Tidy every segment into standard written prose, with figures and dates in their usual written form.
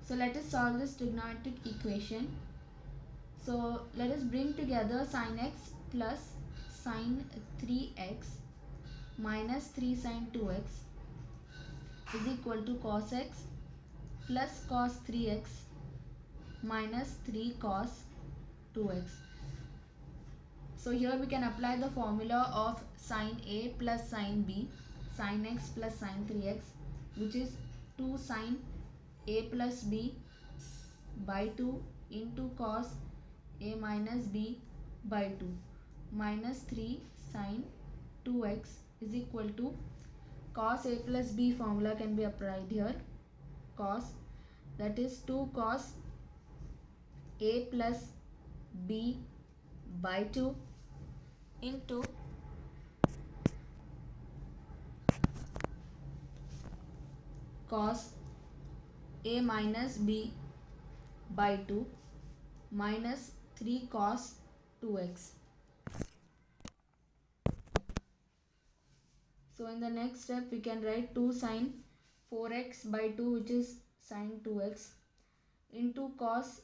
So let us solve this trigonometric equation. So let us bring together sin x plus sin 3x minus 3 sin 2x is equal to cos x plus cos 3x minus 3 cos 2x. So here we can apply the formula of sin A plus sin B, sin x plus sin 3x, which is 2 sin A plus B by 2 into cos A minus B by 2 minus 3 sin 2x is equal to cos A plus B formula can be applied here. Cos, that is 2 cos A plus B by 2 into cos A minus B by 2 minus 3 cos 2x. So in the next step we can write 2 sin 4x by 2, which is sin 2x, into cos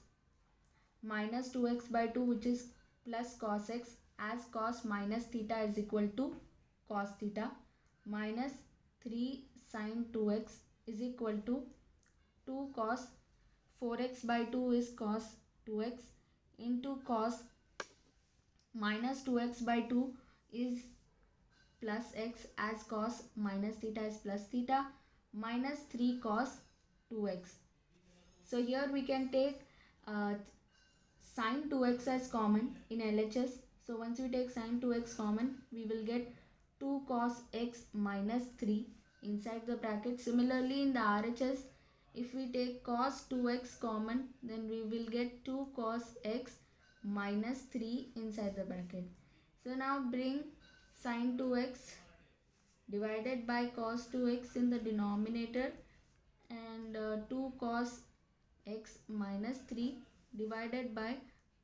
minus 2x by 2, which is plus cos x, as cos minus theta is equal to cos theta, minus 3 sin 2x is equal to 2 cos 4x by 2 is cos 2x into cos minus 2x by 2 is plus x, as cos minus theta is plus theta, minus 3 cos 2x. So here we can take sin 2x as common in LHS. So once we take sin 2x common, we will get 2 cos x minus 3 inside the bracket. Similarly in the RHS, if we take cos 2x common, then we will get 2 cos x minus 3 inside the bracket. So now bring sin 2x divided by cos 2x in the denominator, and 2 cos x minus 3 divided by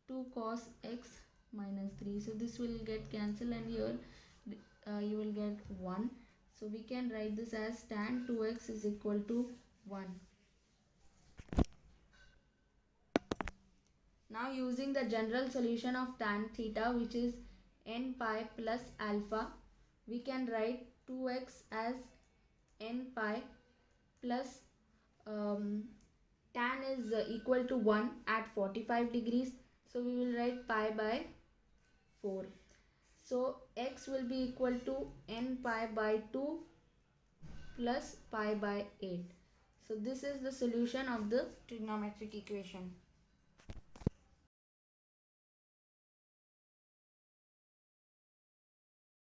2 cos x minus 3. So this will get cancelled, and here you will get 1. So we can write this as tan 2x is equal to 1. Now using the general solution of tan theta, which is n pi plus alpha, we can write 2x as n pi plus tan is equal to 1 at 45 degrees. So we will write pi by 4. So x will be equal to n pi by 2 plus pi by 8. So this is the solution of the trigonometric equation.